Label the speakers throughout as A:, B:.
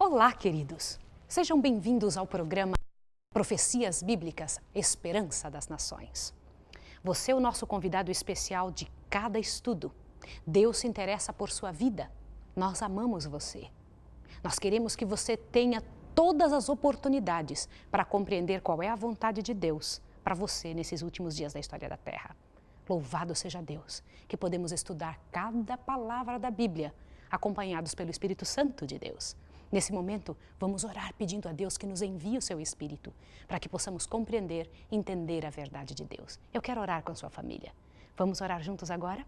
A: Olá, queridos! Sejam bem-vindos ao programa Profecias Bíblicas, Esperança das Nações. Você é o nosso convidado especial de cada estudo. Deus se interessa por sua vida. Nós amamos você. Nós queremos que você tenha todas as oportunidades para compreender qual é a vontade de Deus para você nesses últimos dias da história da Terra. Louvado seja Deus, que podemos estudar cada palavra da Bíblia, acompanhados pelo Espírito Santo de Deus. Nesse momento, vamos orar pedindo a Deus que nos envie o seu Espírito, para que possamos compreender e entender a verdade de Deus. Eu quero orar com a sua família. Vamos orar juntos agora?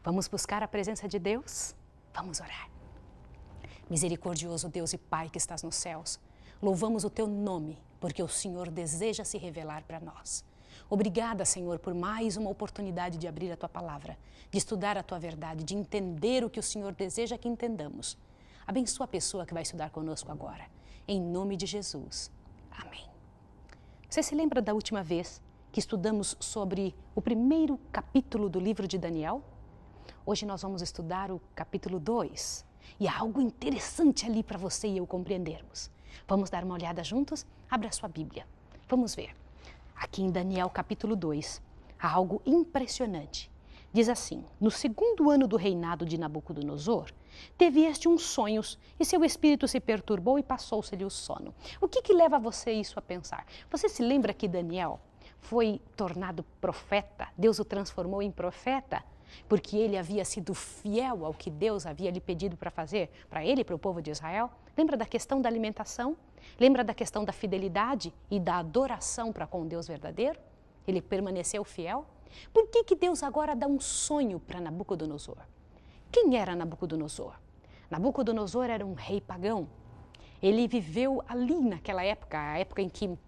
A: Vamos buscar a presença de Deus? Vamos orar. Misericordioso Deus e Pai que estás nos céus, louvamos o teu nome, porque o Senhor deseja se revelar para nós. Obrigada, Senhor, por mais uma oportunidade de abrir a tua palavra, de estudar a tua verdade, de entender o que o Senhor deseja que entendamos. Abençoa a pessoa que vai estudar conosco agora. Em nome de Jesus. Amém. Você se lembra da última vez que estudamos sobre o primeiro capítulo do livro de Daniel? Hoje nós vamos estudar o capítulo 2. E há algo interessante ali para você e eu compreendermos. Vamos dar uma olhada juntos? Abra a sua Bíblia. Vamos ver. Aqui em Daniel capítulo 2, há algo impressionante. Diz assim: no segundo ano do reinado de Nabucodonosor, teve este uns sonhos e seu espírito se perturbou e passou-se-lhe o sono. O que leva você isso a pensar? Você se lembra que Daniel foi tornado profeta? Deus o transformou em profeta porque ele havia sido fiel ao que Deus havia lhe pedido para fazer, para ele e para o povo de Israel? Lembra da questão da alimentação? Lembra da questão da fidelidade e da adoração para com Deus verdadeiro? Ele permaneceu fiel? Por que Deus agora dá um sonho para Nabucodonosor? Quem era Nabucodonosor? Nabucodonosor era um rei pagão. Ele viveu ali naquela época, a época em que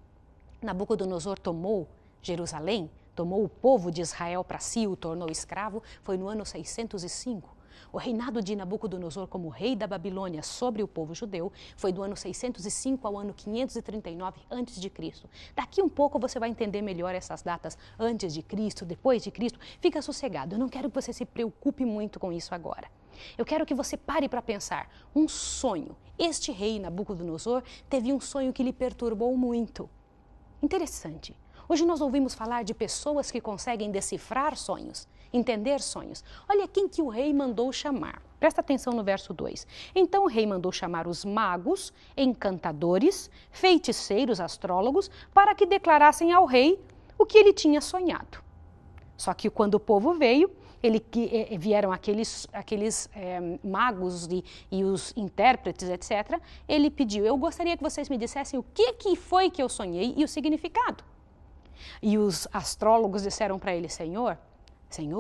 A: Nabucodonosor tomou Jerusalém, tomou o povo de Israel para si, o tornou escravo, foi no ano 605. O reinado de Nabucodonosor como rei da Babilônia sobre o povo judeu foi do ano 605 ao ano 539 a.C. Daqui um pouco você vai entender melhor essas datas antes de Cristo, depois de Cristo. Fica sossegado, eu não quero que você se preocupe muito com isso agora. Eu quero que você pare para pensar. Um sonho. Este rei Nabucodonosor teve um sonho que lhe perturbou muito. Interessante. Hoje nós ouvimos falar de pessoas que conseguem decifrar sonhos, entender sonhos. Olha quem que o rei mandou chamar. Presta atenção no verso 2. Então o rei mandou chamar os magos, encantadores, feiticeiros, astrólogos, para que declarassem ao rei o que ele tinha sonhado. Só que quando o povo veio, vieram aqueles magos e os intérpretes, etc. Ele pediu: eu gostaria que vocês me dissessem o que foi que eu sonhei e o significado. E os astrólogos disseram para ele: Senhor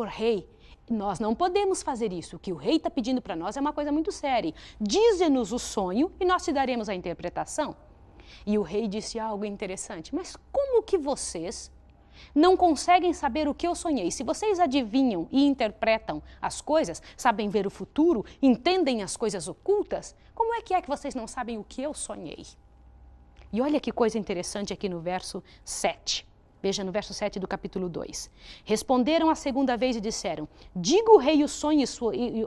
A: rei, nós não podemos fazer isso. O que o rei está pedindo para nós é uma coisa muito séria. Dize-nos o sonho e nós te daremos a interpretação. E o rei disse algo interessante: mas como que vocês não conseguem saber o que eu sonhei? Se vocês adivinham e interpretam as coisas, sabem ver o futuro, entendem as coisas ocultas, como é que vocês não sabem o que eu sonhei? E olha que coisa interessante aqui no verso 7. Veja no verso 7 do capítulo 2. Responderam a segunda vez e disseram: diga o rei o sonho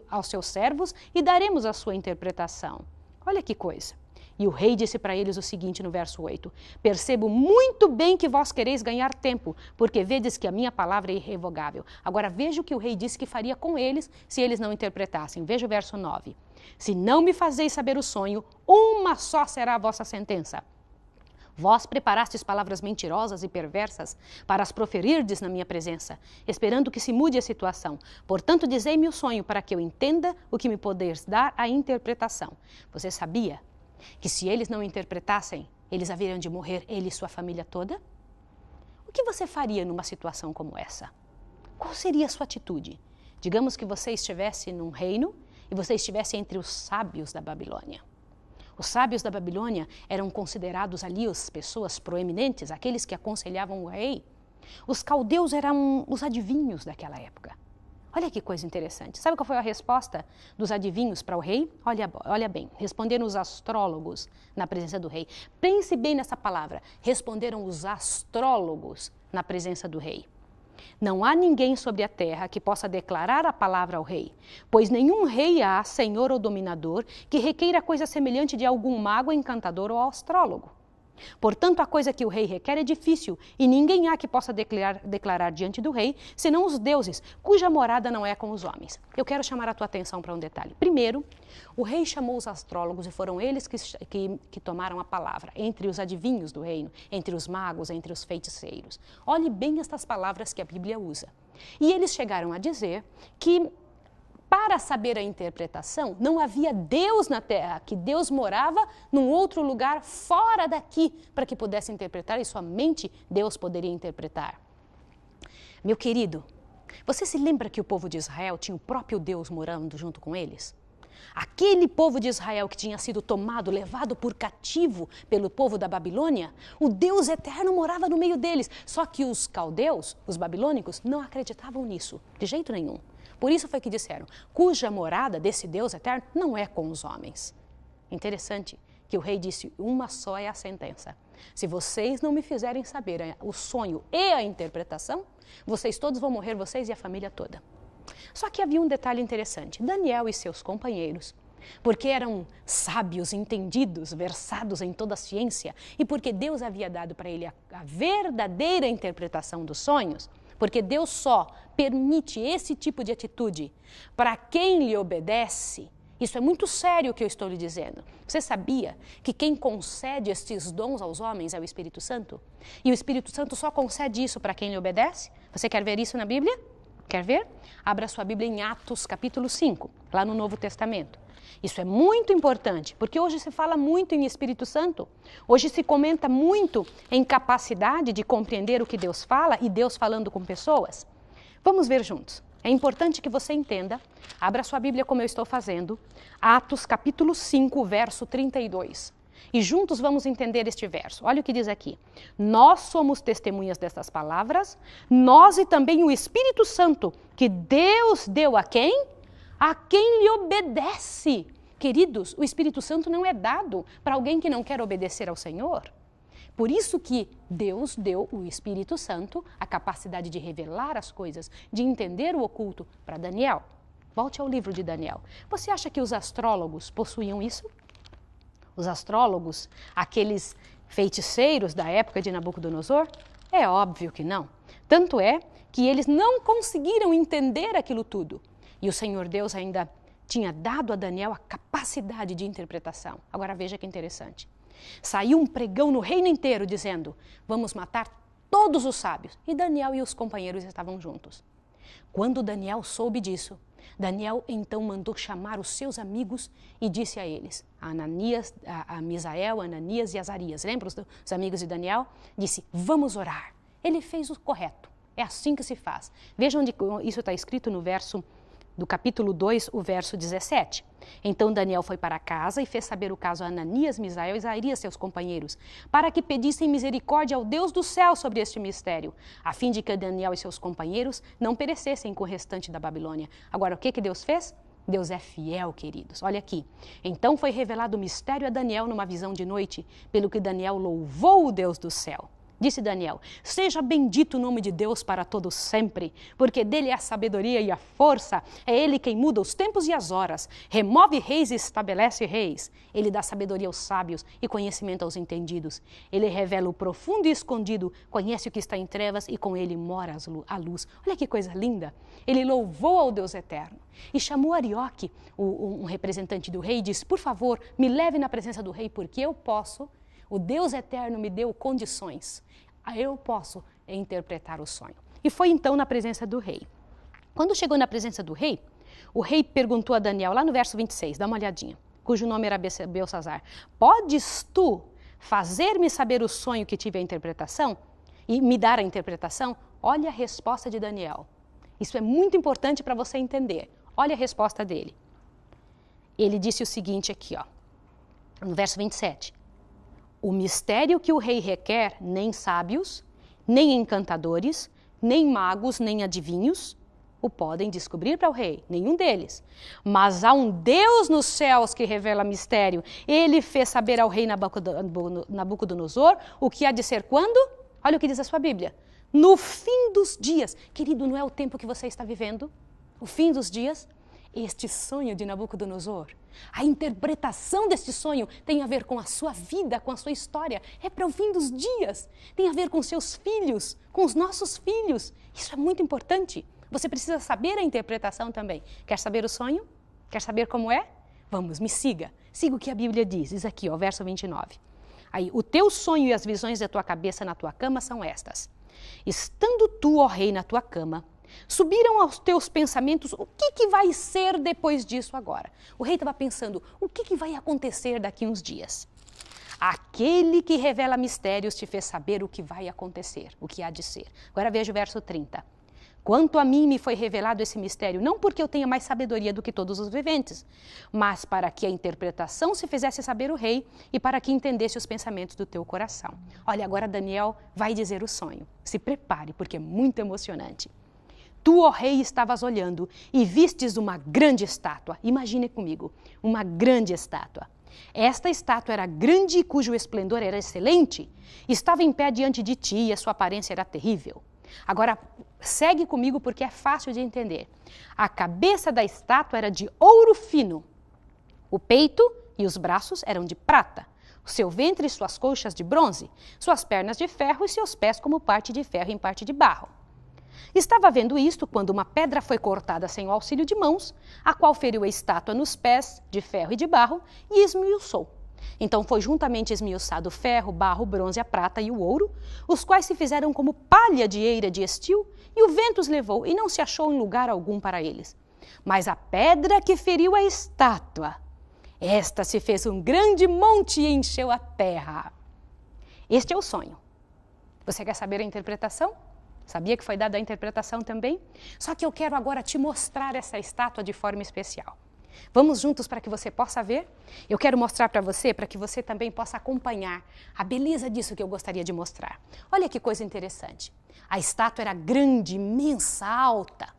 A: aos seus servos e daremos a sua interpretação. Olha que coisa. E o rei disse para eles o seguinte no verso 8: percebo muito bem que vós quereis ganhar tempo, porque vedes que a minha palavra é irrevogável. Agora veja o que o rei disse que faria com eles se eles não interpretassem. Veja o verso 9. Se não me fazeis saber o sonho, uma só será a vossa sentença. Vós preparastes palavras mentirosas e perversas para as proferirdes na minha presença, esperando que se mude a situação. Portanto, dizei-me o sonho para que eu entenda o que me podeis dar a interpretação. Você sabia que se eles não interpretassem, eles haveriam de morrer, ele e sua família toda? O que você faria numa situação como essa? Qual seria a sua atitude? Digamos que você estivesse num reino e você estivesse entre os sábios da Babilônia. Os sábios da Babilônia eram considerados ali as pessoas proeminentes, aqueles que aconselhavam o rei. Os caldeus eram os adivinhos daquela época. Olha que coisa interessante. Sabe qual foi a resposta dos adivinhos para o rei? Olha bem, responderam os astrólogos na presença do rei. Pense bem nessa palavra, responderam os astrólogos na presença do rei. Não há ninguém sobre a terra que possa declarar a palavra ao rei, pois nenhum rei há, senhor ou dominador, que requeira coisa semelhante de algum mago, encantador ou astrólogo. Portanto, a coisa que o rei requer é difícil, e ninguém há que possa declarar diante do rei, senão os deuses, cuja morada não é com os homens. Eu quero chamar a tua atenção para um detalhe. Primeiro, o rei chamou os astrólogos e foram eles que tomaram a palavra, entre os adivinhos do reino, entre os magos, entre os feiticeiros. Olhe bem estas palavras que a Bíblia usa. E eles chegaram a dizer que, para saber a interpretação, não havia Deus na terra, que Deus morava num outro lugar fora daqui para que pudesse interpretar e somente Deus poderia interpretar. Meu querido, você se lembra que o povo de Israel tinha o próprio Deus morando junto com eles? Aquele povo de Israel que tinha sido tomado, levado por cativo pelo povo da Babilônia, o Deus eterno morava no meio deles. Só que os caldeus, os babilônicos, não acreditavam nisso, de jeito nenhum. Por isso foi que disseram, cuja morada desse Deus eterno não é com os homens. Interessante que o rei disse, uma só é a sentença. Se vocês não me fizerem saber o sonho e a interpretação, vocês todos vão morrer, vocês e a família toda. Só que havia um detalhe interessante. Daniel e seus companheiros, porque eram sábios, entendidos, versados em toda a ciência, e porque Deus havia dado para ele a verdadeira interpretação dos sonhos, porque Deus só permite esse tipo de atitude para quem lhe obedece. Isso é muito sério o que eu estou lhe dizendo. Você sabia que quem concede estes dons aos homens é o Espírito Santo? E o Espírito Santo só concede isso para quem lhe obedece? Você quer ver isso na Bíblia? Quer ver? Abra sua Bíblia em Atos, capítulo 5, lá no Novo Testamento. Isso é muito importante, porque hoje se fala muito em Espírito Santo. Hoje se comenta muito em capacidade de compreender o que Deus fala e Deus falando com pessoas. Vamos ver juntos. É importante que você entenda. Abra sua Bíblia como eu estou fazendo. Atos, capítulo 5, verso 32. E juntos vamos entender este verso. Olha o que diz aqui. Nós somos testemunhas destas palavras, nós e também o Espírito Santo, que Deus deu a quem? A quem lhe obedece. Queridos, o Espírito Santo não é dado para alguém que não quer obedecer ao Senhor. Por isso que Deus deu o Espírito Santo a capacidade de revelar as coisas, de entender o oculto para Daniel. Volte ao livro de Daniel. Você acha que os astrólogos possuíam isso? Os astrólogos, aqueles feiticeiros da época de Nabucodonosor? É óbvio que não. Tanto é que eles não conseguiram entender aquilo tudo. E o Senhor Deus ainda tinha dado a Daniel a capacidade de interpretação. Agora veja que interessante. Saiu um pregão no reino inteiro dizendo, vamos matar todos os sábios. E Daniel e os companheiros estavam juntos. Quando Daniel soube disso, Daniel então mandou chamar os seus amigos e disse a eles, a Misael, Ananias e Azarias, lembra os amigos de Daniel? Disse, vamos orar. Ele fez o correto, é assim que se faz. Vejam onde isso está escrito no verso do capítulo 2, o verso 17. Então Daniel foi para casa e fez saber o caso a Ananias, Misael e Azarias, seus companheiros, para que pedissem misericórdia ao Deus do céu sobre este mistério, a fim de que Daniel e seus companheiros não perecessem com o restante da Babilônia. Agora, o que Deus fez? Deus é fiel, queridos. Olha aqui. Então foi revelado o mistério a Daniel numa visão de noite, pelo que Daniel louvou o Deus do céu. Disse Daniel, seja bendito o nome de Deus para todos sempre, porque dele é a sabedoria e a força, é ele quem muda os tempos e as horas, remove reis e estabelece reis. Ele dá sabedoria aos sábios e conhecimento aos entendidos. Ele revela o profundo e escondido, conhece o que está em trevas e com ele mora a luz. Olha que coisa linda. Ele louvou ao Deus eterno e chamou Arioque, um representante do rei, e disse, por favor, me leve na presença do rei, porque eu posso. O Deus eterno me deu condições. Eu posso interpretar o sonho. E foi então na presença do rei. Quando chegou na presença do rei, o rei perguntou a Daniel, lá no verso 26, dá uma olhadinha, cujo nome era Belsassar, podes tu fazer-me saber o sonho que tive a interpretação? E me dar a interpretação? Olha a resposta de Daniel. Isso é muito importante para você entender. Olha a resposta dele. Ele disse o seguinte aqui, ó, no verso 27. O mistério que o rei requer, nem sábios, nem encantadores, nem magos, nem adivinhos, o podem descobrir para o rei, nenhum deles. Mas há um Deus nos céus que revela mistério. Ele fez saber ao rei Nabucodonosor o que há de ser quando? Olha o que diz a sua Bíblia. no fim dos dias. Querido, não é o tempo que você está vivendo? O fim dos dias? Este sonho de Nabucodonosor, a interpretação deste sonho tem a ver com a sua vida, com a sua história. É para o fim dos dias. Tem a ver com seus filhos, com os nossos filhos. Isso é muito importante. Você precisa saber a interpretação também. Quer saber o sonho? Quer saber como é? Vamos, me siga. Siga o que a Bíblia diz. Diz aqui, ó, verso 29. Aí, o teu sonho e as visões da tua cabeça na tua cama são estas. Estando tu, ó rei, na tua cama, subiram aos teus pensamentos o que vai ser depois disso agora. O rei estava pensando, o que vai acontecer daqui uns dias? Aquele que revela mistérios te fez saber o que vai acontecer, o que há de ser. Agora veja o verso 30. Quanto a mim me foi revelado esse mistério, não porque eu tenha mais sabedoria do que todos os viventes, mas para que a interpretação se fizesse saber o rei e para que entendesse os pensamentos do teu coração. Olha, agora Daniel vai dizer o sonho. Se prepare, porque é muito emocionante. Tu, ó rei, estavas olhando e vistes uma grande estátua. Imagine comigo, uma grande estátua. Esta estátua era grande e cujo esplendor era excelente. Estava em pé diante de ti e a sua aparência era terrível. Agora, segue comigo porque é fácil de entender. A cabeça da estátua era de ouro fino. O peito e os braços eram de prata. O seu ventre e suas coxas de bronze. Suas pernas de ferro e seus pés como parte de ferro em parte de barro. Estava vendo isto quando uma pedra foi cortada sem o auxílio de mãos, a qual feriu a estátua nos pés, de ferro e de barro, e esmiuçou. Então foi juntamente esmiuçado o ferro, o barro, o bronze, a prata e o ouro, os quais se fizeram como palha de eira de estio, e o vento os levou, e não se achou em lugar algum para eles. Mas a pedra que feriu a estátua, esta se fez um grande monte e encheu a terra. Este é o sonho. Você quer saber a interpretação? Sabia que foi dada a interpretação também? Só que eu quero agora te mostrar essa estátua de forma especial. Vamos juntos para que você possa ver? Eu quero mostrar para que você também possa acompanhar a beleza disso que eu gostaria de mostrar. Olha que coisa interessante. A estátua era grande, imensa, alta.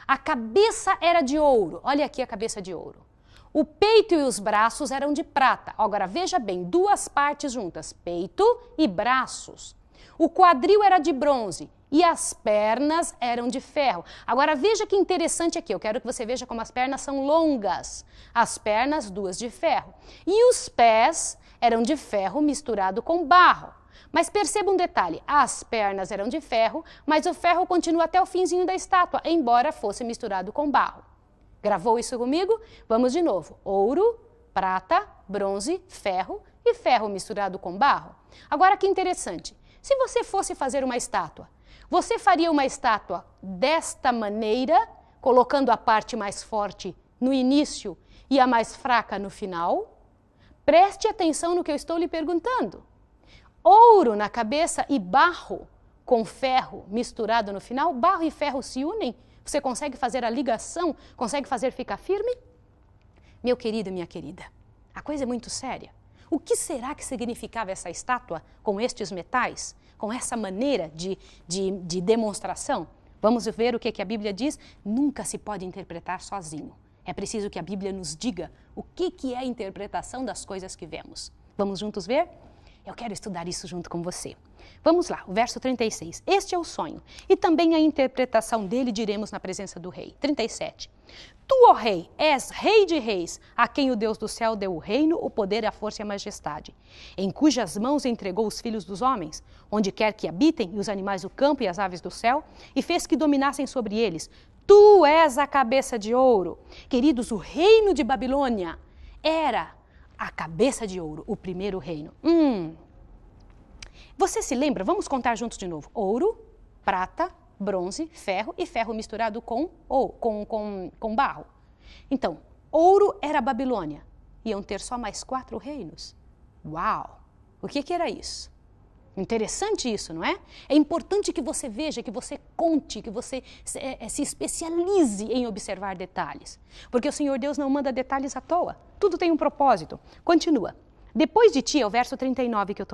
A: A cabeça era de ouro. Olha aqui a cabeça de ouro. O peito e os braços eram de prata. Agora veja bem, duas partes juntas, peito e braços. O quadril era de bronze e as pernas eram de ferro. Agora veja que interessante aqui, eu quero que você veja como as pernas são longas. As pernas, duas de ferro. E os pés eram de ferro misturado com barro. Mas perceba um detalhe, as pernas eram de ferro, mas o ferro continua até o finzinho da estátua, embora fosse misturado com barro. Gravou isso comigo? Vamos de novo. Ouro, prata, bronze, ferro e ferro misturado com barro. Agora que interessante, se você fosse fazer uma estátua, você faria uma estátua desta maneira, colocando a parte mais forte no início e a mais fraca no final? Preste atenção no que eu estou lhe perguntando. Ouro na cabeça e barro com ferro misturado no final, barro e ferro se unem? Você consegue fazer a ligação? Consegue fazer ficar firme? Meu querido e minha querida, a coisa é muito séria. O que será que significava essa estátua com estes metais? Com essa maneira de demonstração? Vamos ver o que a Bíblia diz? Nunca se pode interpretar sozinho. É preciso que a Bíblia nos diga o que é a interpretação das coisas que vemos. Vamos juntos ver? Eu quero estudar isso junto com você. Vamos lá, o verso 36. Este é o sonho, e também a interpretação dele diremos na presença do rei. 37. Tu, ó rei, és rei de reis, a quem o Deus do céu deu o reino, o poder, a força e a majestade, em cujas mãos entregou os filhos dos homens, onde quer que habitem, e os animais do campo e as aves do céu, e fez que dominassem sobre eles. Tu és a cabeça de ouro. Queridos, o reino de Babilônia era a cabeça de ouro, o primeiro reino. Você se lembra? Vamos contar juntos de novo. Ouro, prata, bronze, ferro e ferro misturado com barro. Então, ouro era a Babilônia. Iam ter só mais 4 reinos. Uau! O que era isso? Interessante isso, não é? É importante que você veja, que você conte, que você se especialize em observar detalhes. Porque o Senhor Deus não manda detalhes à toa. Tudo tem um propósito. Continua. Depois de ti, é o verso 39 que eu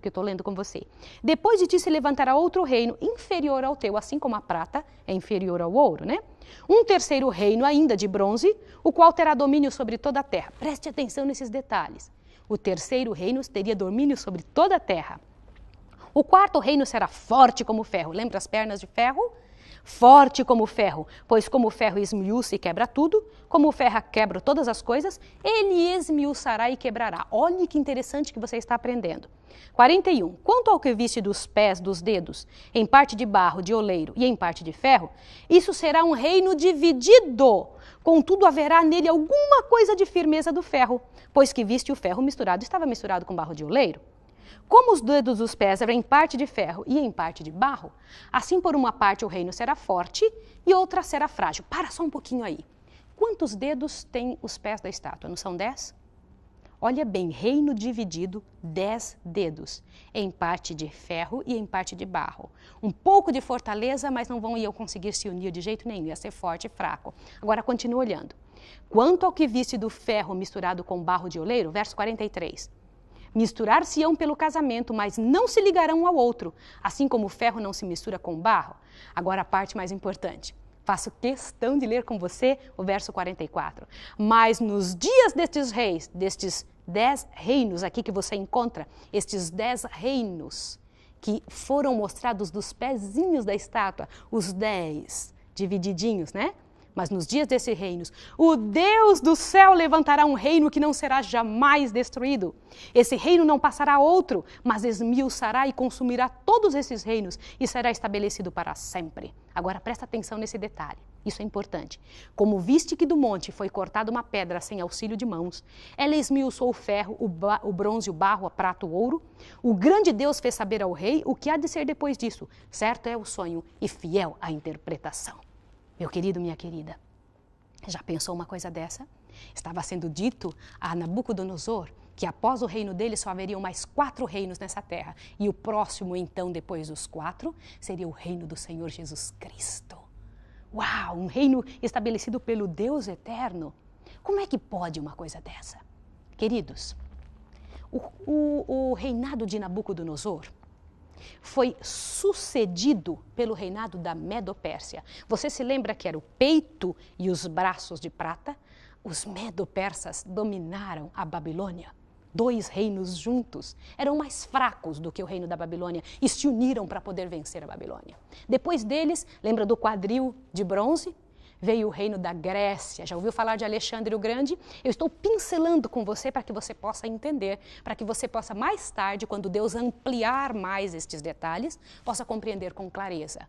A: estou lendo com você. Depois de ti se levantará outro reino inferior ao teu, assim como a prata é inferior ao ouro, né? Um terceiro reino ainda de bronze, o qual terá domínio sobre toda a terra. Preste atenção nesses detalhes. O terceiro reino teria domínio sobre toda a terra, O quarto reino será forte como ferro. Lembra as pernas de ferro? Forte como ferro, pois como o ferro esmiuça e quebra tudo, como o ferro quebra todas as coisas, ele esmiuçará e quebrará. Olhe que interessante que você está aprendendo. 41. Quanto ao que viste dos pés, dos dedos, em parte de barro, de oleiro e em parte de ferro, isso será um reino dividido. Contudo, haverá nele alguma coisa de firmeza do ferro, pois que viste o ferro misturado, estava misturado com barro de oleiro. Como os dedos dos pés eram em parte de ferro e em parte de barro, assim por uma parte o reino será forte e outra será frágil. Para só um pouquinho aí. Quantos dedos têm os pés da estátua? Não são 10? Olha bem, reino dividido, 10 dedos, em parte de ferro e em parte de barro. Um pouco de fortaleza, mas não vão conseguir se unir de jeito nenhum, ia ser forte e fraco. Agora continua olhando. Quanto ao que viste do ferro misturado com barro de oleiro, verso 43. Misturar-se-ão pelo casamento, mas não se ligarão um ao outro, assim como o ferro não se mistura com o barro. Agora a parte mais importante. Faço questão de ler com você o verso 44. Mas nos dias destes reis, destes 10 reinos aqui que você encontra, estes 10 reinos que foram mostrados dos pezinhos da estátua, os 10 divididinhos, né? Mas nos dias desses reinos, o Deus do céu levantará um reino que não será jamais destruído. Esse reino não passará a outro, mas esmiuçará e consumirá todos esses reinos e será estabelecido para sempre. Agora presta atenção nesse detalhe, isso é importante. Como viste que do monte foi cortada uma pedra sem auxílio de mãos, ela esmiuçou o ferro, o bronze, o barro, a prata, o ouro. O grande Deus fez saber ao rei o que há de ser depois disso. Certo é o sonho e fiel a interpretação. Meu querido, minha querida, já pensou uma coisa dessa? Estava sendo dito a Nabucodonosor que após o reino dele só haveriam mais 4 reinos nessa terra. E o próximo, então, depois dos 4, seria o reino do Senhor Jesus Cristo. Uau, um reino estabelecido pelo Deus eterno. Como é que pode uma coisa dessa? Queridos, o reinado de Nabucodonosor foi sucedido pelo reinado da Medo-Pérsia. Você se lembra que era o peito e os braços de prata? Os Medo-Persas dominaram a Babilônia. 2 reinos juntos eram mais fracos do que o reino da Babilônia e se uniram para poder vencer a Babilônia. Depois deles, lembra do quadril de bronze? Veio o reino da Grécia. Já ouviu falar de Alexandre o Grande? Eu estou pincelando com você para que você possa entender, para que você possa mais tarde, quando Deus ampliar mais estes detalhes, possa compreender com clareza.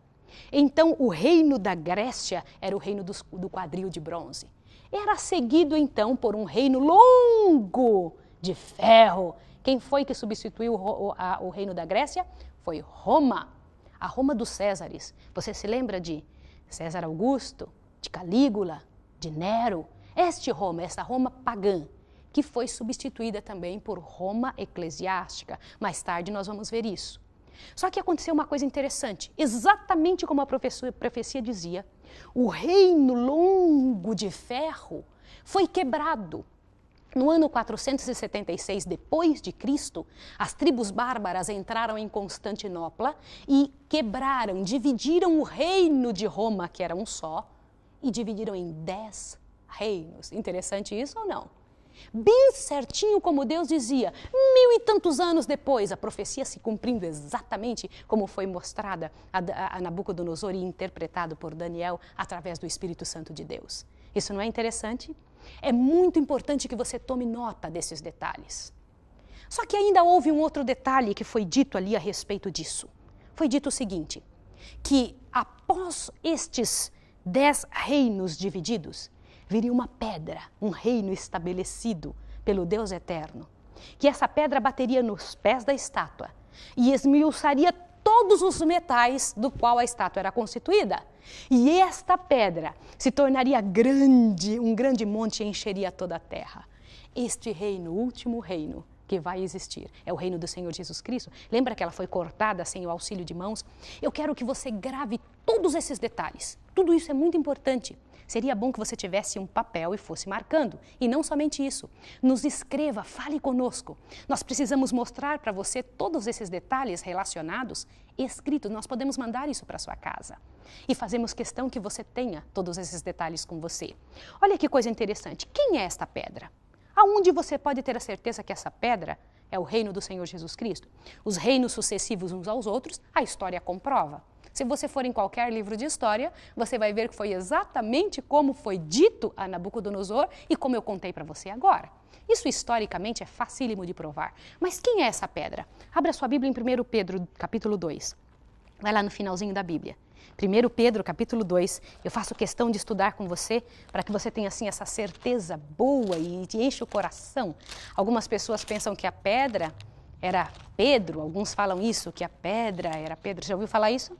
A: Então, o reino da Grécia era o reino do quadril de bronze. Era seguido, então, por um reino longo de ferro. Quem foi que substituiu o reino da Grécia? Foi Roma, a Roma dos Césares. Você se lembra de César Augusto, de Calígula, de Nero? Esta Roma pagã, que foi substituída também por Roma eclesiástica. Mais tarde nós vamos ver isso. Só que aconteceu uma coisa interessante, exatamente como a profecia dizia, o reino longo de ferro foi quebrado. No ano 476 depois de Cristo, as tribos bárbaras entraram em Constantinopla e quebraram, dividiram o reino de Roma, que era um só, e dividiram em 10 reinos. Interessante isso ou não? Bem certinho como Deus dizia, 1000 e tantos anos depois, a profecia se cumprindo exatamente como foi mostrada a Nabucodonosor e interpretado por Daniel através do Espírito Santo de Deus. Isso não é interessante? É muito importante que você tome nota desses detalhes. Só que ainda houve um outro detalhe que foi dito ali a respeito disso. Foi dito o seguinte, que após estes 10 reinos divididos, viria uma pedra, um reino estabelecido pelo Deus eterno, que essa pedra bateria nos pés da estátua e esmiuçaria todos os metais do qual a estátua era constituída. E esta pedra se tornaria grande, um grande monte e encheria toda a terra. Este reino, o último reino que vai existir, é o reino do Senhor Jesus Cristo. Lembra que ela foi cortada sem o auxílio de mãos? Eu quero que você grave todos esses detalhes. Tudo isso é muito importante. Seria bom que você tivesse um papel e fosse marcando. E não somente isso. Nos escreva, fale conosco. Nós precisamos mostrar para você todos esses detalhes relacionados, escritos. Nós podemos mandar isso para sua casa. E fazemos questão que você tenha todos esses detalhes com você. Olha que coisa interessante. Quem é esta pedra? Aonde você pode ter a certeza que essa pedra é o reino do Senhor Jesus Cristo? Os reinos sucessivos uns aos outros, a história comprova. Se você for em qualquer livro de história, você vai ver que foi exatamente como foi dito a Nabucodonosor e como eu contei para você agora. Isso historicamente é facílimo de provar. Mas quem é essa pedra? Abra sua Bíblia em 1 Pedro, capítulo 2. Vai lá no finalzinho da Bíblia. 1 Pedro, capítulo 2, eu faço questão de estudar com você para que você tenha assim essa certeza boa e te enche o coração. Algumas pessoas pensam que a pedra era Pedro, alguns falam isso, que a pedra era Pedro. Você já ouviu falar isso?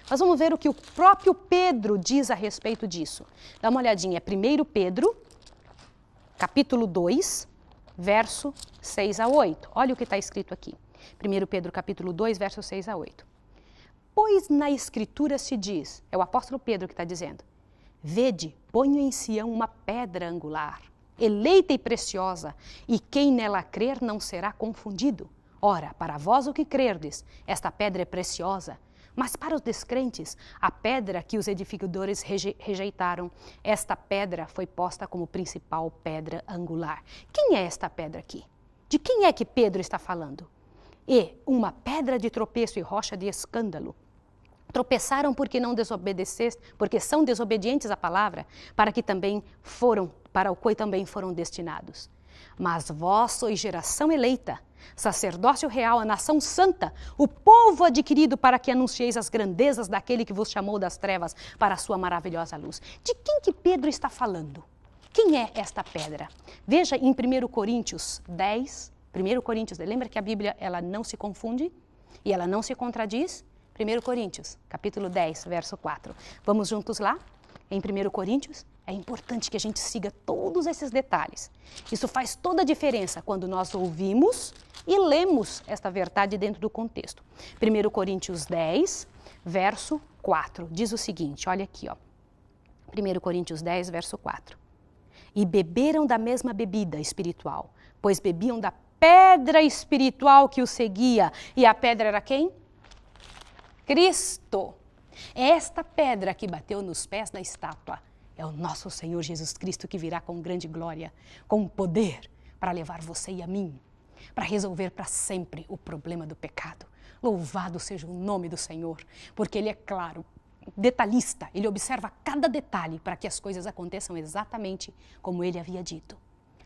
A: Nós vamos ver o que o próprio Pedro diz a respeito disso. Dá uma olhadinha, 1 Pedro, capítulo 2, verso 6 a 8. Olha o que está escrito aqui. 1 Pedro, capítulo 2, verso 6 a 8. Pois na Escritura se diz, é o apóstolo Pedro que está dizendo, vede, ponho em Sião uma pedra angular, eleita e preciosa, e quem nela crer não será confundido. Ora, para vós o que crerdes, esta pedra é preciosa, mas para os descrentes, a pedra que os edificadores rejeitaram, esta pedra foi posta como principal pedra angular. Quem é esta pedra aqui? De quem é que Pedro está falando? E uma pedra de tropeço e rocha de escândalo. Tropeçaram porque não desobedeceste, porque são desobedientes à palavra, para o que também foram destinados. Mas vós sois geração eleita, sacerdócio real, a nação santa, o povo adquirido para que anuncieis as grandezas daquele que vos chamou das trevas para a sua maravilhosa luz. De quem que Pedro está falando? Quem é esta pedra? Veja em 1 Coríntios 10, 1 Coríntios, lembra que a Bíblia ela não se confunde e ela não se contradiz? 1 Coríntios, capítulo 10, verso 4. Vamos juntos lá? Em 1 Coríntios, é importante que a gente siga todos esses detalhes. Isso faz toda a diferença quando nós ouvimos e lemos esta verdade dentro do contexto. 1 Coríntios 10, verso 4, diz o seguinte, olha aqui, ó. 1 Coríntios 10, verso 4. E beberam da mesma bebida espiritual, pois bebiam da pedra espiritual que os seguia. E a pedra era quem? Cristo. É esta pedra que bateu nos pés da estátua. É o nosso Senhor Jesus Cristo que virá com grande glória, com poder para levar você e a mim, para resolver para sempre o problema do pecado. Louvado seja o nome do Senhor, porque Ele é claro, detalhista, Ele observa cada detalhe para que as coisas aconteçam exatamente como Ele havia dito.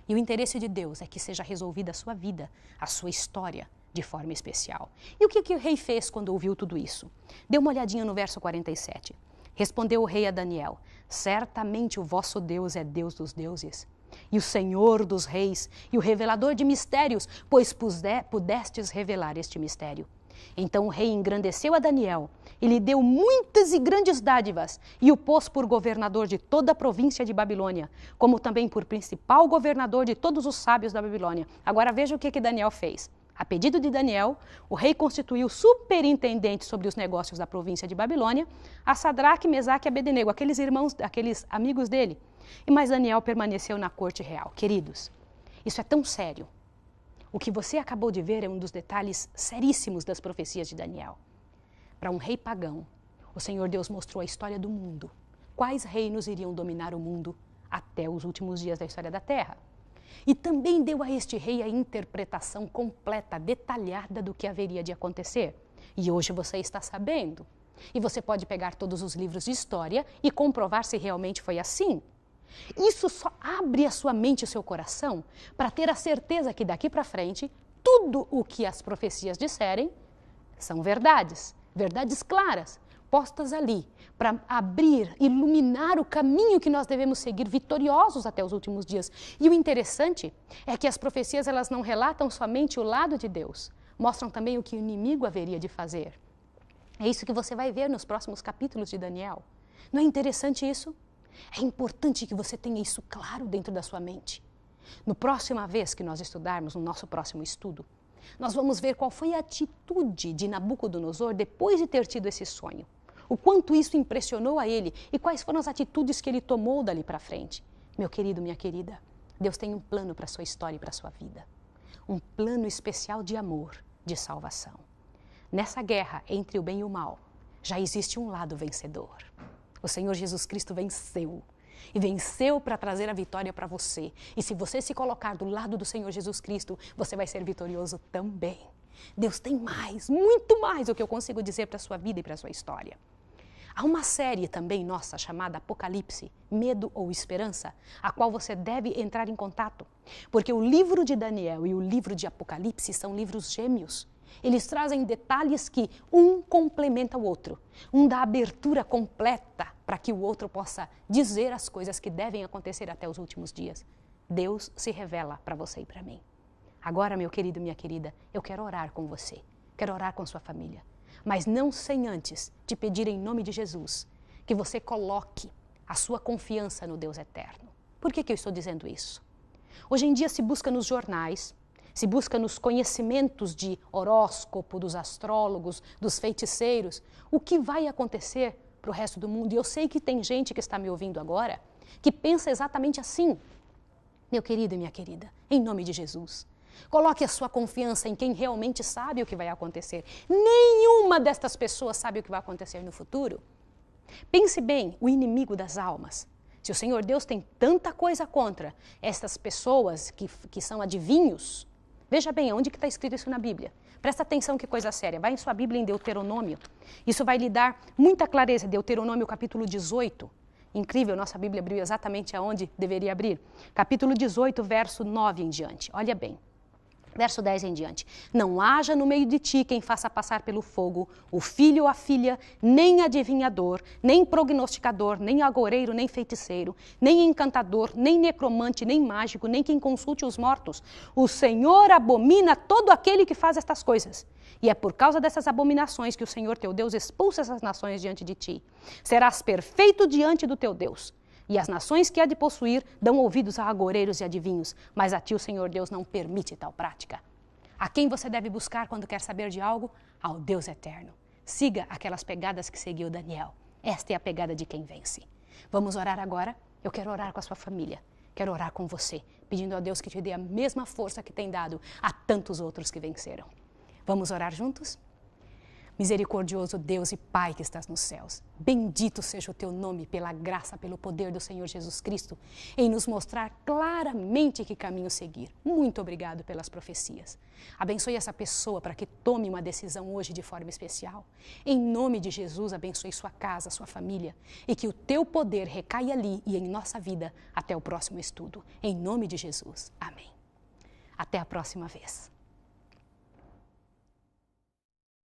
A: E o interesse de Deus é que seja resolvida a sua vida, a sua história, de forma especial. E o que o rei fez quando ouviu tudo isso? Dê uma olhadinha no verso 47. Respondeu o rei a Daniel, certamente o vosso Deus é Deus dos deuses, e o Senhor dos reis, e o revelador de mistérios, pois pudestes revelar este mistério. Então o rei engrandeceu a Daniel, e lhe deu muitas e grandes dádivas, e o pôs por governador de toda a província de Babilônia, como também por principal governador de todos os sábios da Babilônia. Agora veja o que Daniel fez. A pedido de Daniel, o rei constituiu superintendente sobre os negócios da província de Babilônia a Sadraque, Mesaque e Abednego, aqueles irmãos, aqueles amigos dele. Mas Daniel permaneceu na corte real. Queridos, isso é tão sério. O que você acabou de ver é um dos detalhes seríssimos das profecias de Daniel. Para um rei pagão, o Senhor Deus mostrou a história do mundo. Quais reinos iriam dominar o mundo até os últimos dias da história da Terra? E também deu a este rei a interpretação completa, detalhada do que haveria de acontecer. E hoje você está sabendo. E você pode pegar todos os livros de história e comprovar se realmente foi assim. Isso só abre a sua mente e o seu coração para ter a certeza que daqui para frente, tudo o que as profecias disserem são verdades, verdades claras, postas ali para abrir, iluminar o caminho que nós devemos seguir vitoriosos até os últimos dias. E o interessante é que as profecias elas não relatam somente o lado de Deus, mostram também o que o inimigo haveria de fazer. É isso que você vai ver nos próximos capítulos de Daniel. Não é interessante isso? É importante que você tenha isso claro dentro da sua mente. No próxima vez que nós estudarmos, no nosso próximo estudo, nós vamos ver qual foi a atitude de Nabucodonosor depois de ter tido esse sonho. O quanto isso impressionou a ele e quais foram as atitudes que ele tomou dali para frente. Meu querido, minha querida, Deus tem um plano para a sua história e para a sua vida. Um plano especial de amor, de salvação. Nessa guerra entre o bem e o mal, já existe um lado vencedor. O Senhor Jesus Cristo venceu. e venceu para trazer a vitória para você. E se você se colocar do lado do Senhor Jesus Cristo, você vai ser vitorioso também. Deus tem mais, muito mais do que eu consigo dizer para a sua vida e para a sua história. Há uma série também nossa chamada Apocalipse, Medo ou Esperança, a qual você deve entrar em contato, porque o livro de Daniel e o livro de Apocalipse são livros gêmeos. Eles trazem detalhes que um complementa o outro, um dá abertura completa para que o outro possa dizer as coisas que devem acontecer até os últimos dias. Deus se revela para você e para mim. Agora, meu querido, minha querida, eu quero orar com você, quero orar com sua família. Mas não sem antes te pedir em nome de Jesus que você coloque a sua confiança no Deus eterno. Por que eu estou dizendo isso? Hoje em dia se busca nos jornais, se busca nos conhecimentos de horóscopo, dos astrólogos, dos feiticeiros, o que vai acontecer para o resto do mundo. E eu sei que tem gente que está me ouvindo agora que pensa exatamente assim. Meu querido e minha querida, em nome de Jesus, coloque a sua confiança em quem realmente sabe o que vai acontecer. Nenhuma destas pessoas sabe o que vai acontecer no futuro. Pense bem, o inimigo das almas. Se o Senhor Deus tem tanta coisa contra estas pessoas que são adivinhos, veja bem, onde que está escrito isso na Bíblia? Presta atenção que coisa séria. Vai em sua Bíblia em Deuteronômio. Isso vai lhe dar muita clareza. Deuteronômio capítulo 18. Incrível, nossa Bíblia abriu exatamente aonde deveria abrir. Capítulo 18, verso 9 em diante. Olha bem. Verso 10 em diante. Não haja no meio de ti quem faça passar pelo fogo o filho ou a filha, nem adivinhador, nem prognosticador, nem agoureiro, nem feiticeiro, nem encantador, nem necromante, nem mágico, nem quem consulte os mortos. O Senhor abomina todo aquele que faz estas coisas. E é por causa dessas abominações que o Senhor teu Deus expulsa essas nações diante de ti. Serás perfeito diante do teu Deus. E as nações que há de possuir dão ouvidos a agoureiros e adivinhos, mas a ti o Senhor Deus não permite tal prática. A quem você deve buscar quando quer saber de algo? Ao Deus eterno. Siga aquelas pegadas que seguiu Daniel. Esta é a pegada de quem vence. Vamos orar agora? Eu quero orar com a sua família. Quero orar com você, pedindo a Deus que te dê a mesma força que tem dado a tantos outros que venceram. Vamos orar juntos? Misericordioso Deus e Pai que estás nos céus, bendito seja o teu nome pela graça, pelo poder do Senhor Jesus Cristo, em nos mostrar claramente que caminho seguir. Muito obrigado pelas profecias. Abençoe essa pessoa para que tome uma decisão hoje de forma especial. Em nome de Jesus, abençoe sua casa, sua família, e que o teu poder recaia ali e em nossa vida até o próximo estudo. Em nome de Jesus. Amém. Até a próxima vez.